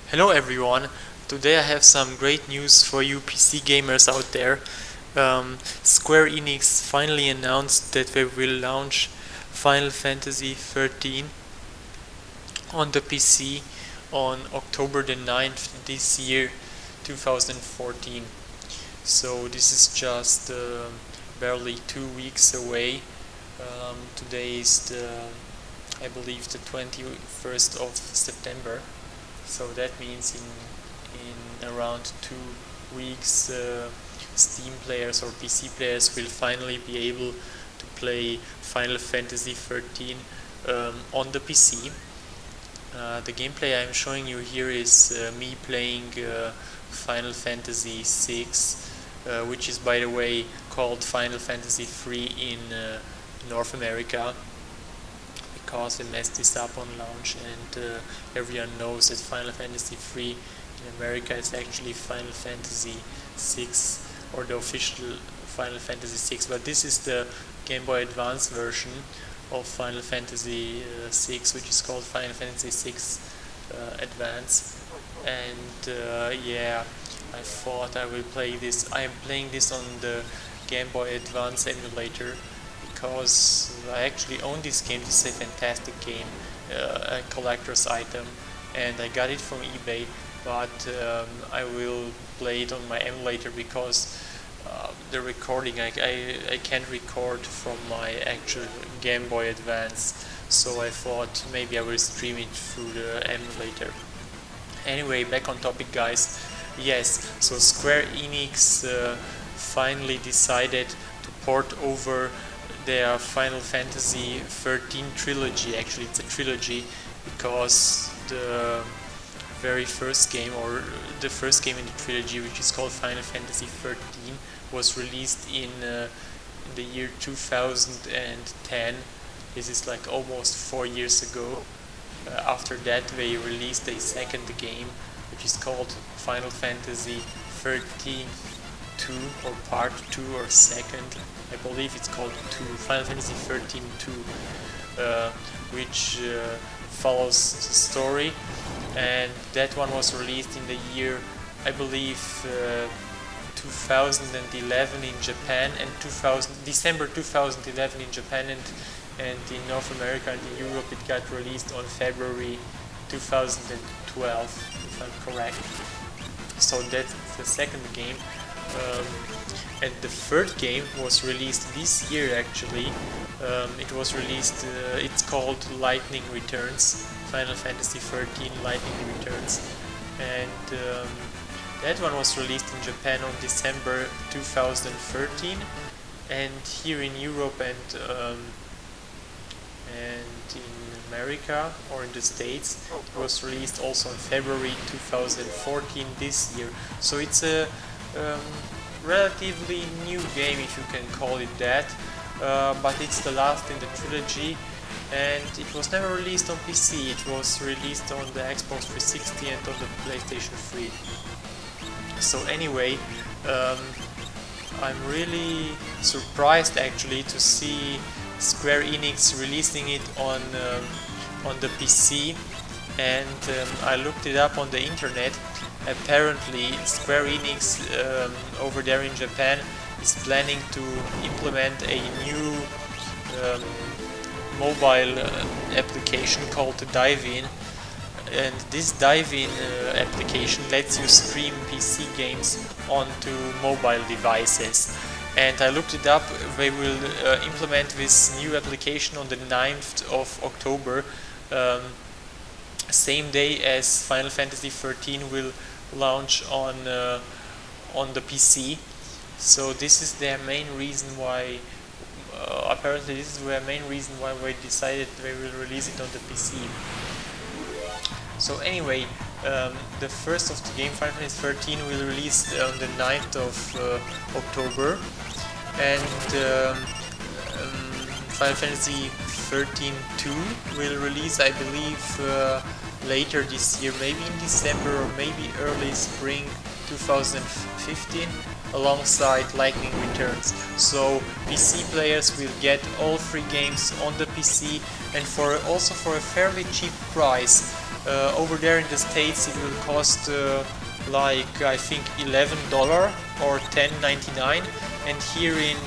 Hello everyone, today I have some great news for you PC gamers out there. Square Enix finally announced that they will launch Final Fantasy XIII on the PC on October the 9th this year, 2014. So this is just barely 2 weeks away. Today is I believe the 21st of September. So that means in around 2 weeks Steam players or PC players will finally be able to play Final Fantasy XIII on the PC. The gameplay I'm showing you here is me playing Final Fantasy VI, which is, by the way, called Final Fantasy III in North America, because they messed this up on launch, and everyone knows that Final Fantasy III in America is actually Final Fantasy VI, or the official Final Fantasy VI, but this is the Game Boy Advance version of Final Fantasy VI, which is called Final Fantasy VI Advance. And yeah, I thought I will play this. I am playing this on the Game Boy Advance emulator because I actually own this game. This is a fantastic game, a collector's item, and I got it from eBay, but I will play it on my emulator because the recording, I can't record from my actual Game Boy Advance, so I thought maybe I will stream it through the emulator. Anyway, back on topic, guys. Yes, so Square Enix finally decided to port over their Final Fantasy XIII trilogy. Actually, it's a trilogy because the very first game, or the first game in the trilogy, which is called Final Fantasy XIII, was released in the year 2010. This is like almost 4 years ago. After that, they released a second game, which is called Final Fantasy XIII 2, or Part 2, or Second. I believe it's called 2, Final Fantasy XIII 2, which follows the story, and that one was released in the year, I believe, 2011 in Japan, and December 2011 in Japan, and in North America and in Europe it got released on February 2012, if I'm correct. So that's the second game. And the third game was released this year, actually. It was released, it's called Lightning Returns, Final Fantasy XIII Lightning Returns, and that one was released in Japan on December 2013, and here in Europe and in America, or in the States, it was released also in February 2014 this year. So it's a relatively new game, if you can call it that, but it's the last in the trilogy, and it was never released on PC. It was released on the Xbox 360 and on the PlayStation 3. So anyway, I'm really surprised actually to see Square Enix releasing it on the PC, and I looked it up on the internet. Apparently, Square Enix over there in Japan is planning to implement a new mobile application called Dive-In, and this Dive-In application lets you stream PC games onto mobile devices. And I looked it up. They will implement this new application on the 9th of October, same day as Final Fantasy XIII will launch on the PC. So this is their main reason why, apparently this is their main reason why they decided they will release it on the PC. So anyway, the first of the game, Final Fantasy XIII, will release on the 9th of October, and Final Fantasy XIII 2 will release, I believe, later this year, maybe in December or maybe early spring 2015, alongside Lightning Returns. So PC players will get all 3 games on the PC, and also for a fairly cheap price. Over there in the States it will cost like I think $11 or $10.99, and here in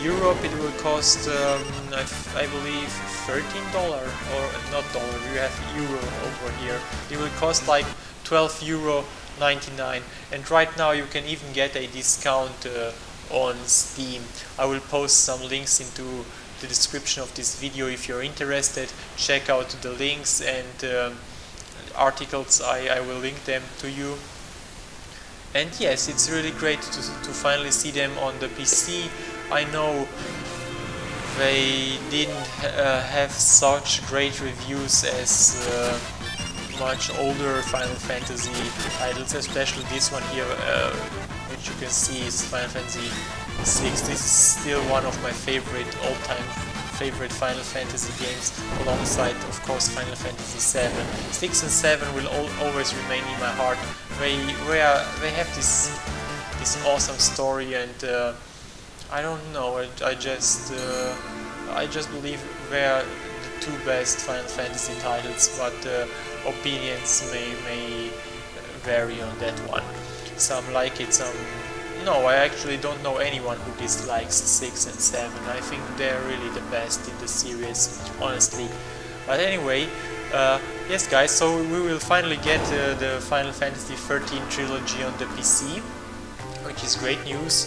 Europe it will cost I believe $13, or not dollar, you have euro over here. It will cost like €12.99, and right now you can even get a discount on Steam. I will post some links into the description of this video if you're interested. Check out the links and articles, I will link them to you. And yes, it's really great to finally see them on the PC. I know they didn't have such great reviews as much older Final Fantasy titles, especially this one here, which you can see is Final Fantasy VI. This is still one of my all-time favorite Final Fantasy games, alongside of course Final Fantasy VII. 6 and 7 will always remain in my heart. They have this awesome story, and I don't know, I just believe they are the two best Final Fantasy titles, but opinions may vary on that one. Some like it, some no. I actually don't know anyone who dislikes 6 and 7. I think they're really the best in the series, honestly. But anyway, yes guys, so we will finally get the Final Fantasy XIII Trilogy on the PC, which is great news.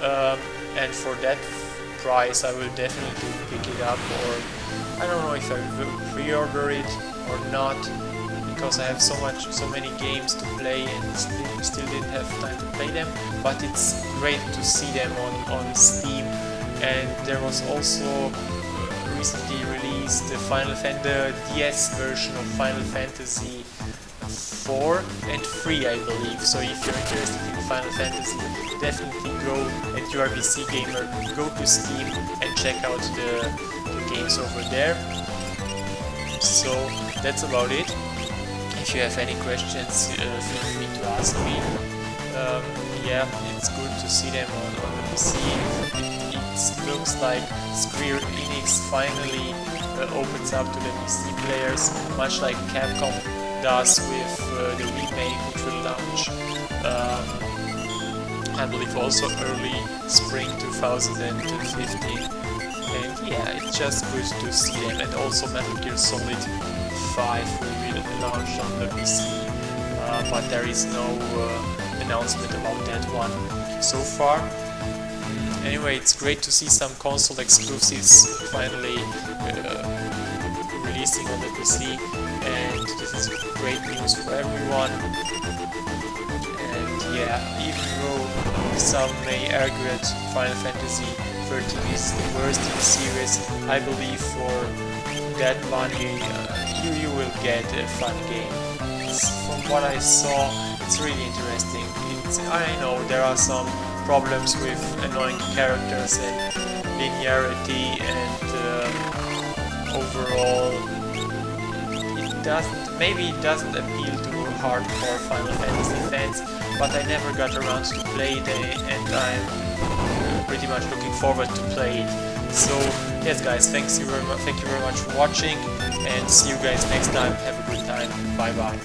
And for that price I will definitely pick it up, or I don't know if I will pre-order it or not, because I have so many games to play and still didn't have time to play them. But it's great to see them on Steam. And there was also recently released the DS version of Final Fantasy IV and III, I believe. So if you're interested in Final Fantasy, definitely go, and you are a PC gamer, go to Steam and check out the games over there. So that's about it. If you have any questions, feel free to ask me. Yeah, it's good to see them on the PC. It looks like SquareEnix finally opens up to the PC players, much like Capcom does with the remake, which will launch I believe also early spring 2015. And yeah, it's just good to see them. And also Metal Gear Solid 5 will be launched on the PC, but there is no announcement about that one so far. Anyway, it's great to see some console exclusives finally releasing on the PC, and this is great news for everyone. And yeah, even though some may argue that Final Fantasy XIII is the worst in the series, I believe for that money you will get a fun game. From what I saw, it's really interesting. I know there are some problems with annoying characters and linearity, and overall maybe it doesn't appeal to hardcore Final Fantasy fans, but I never got around to play it, and I'm pretty much looking forward to play it. So yes guys, thank you very much for watching, and see you guys next time. Have a good time. Bye bye.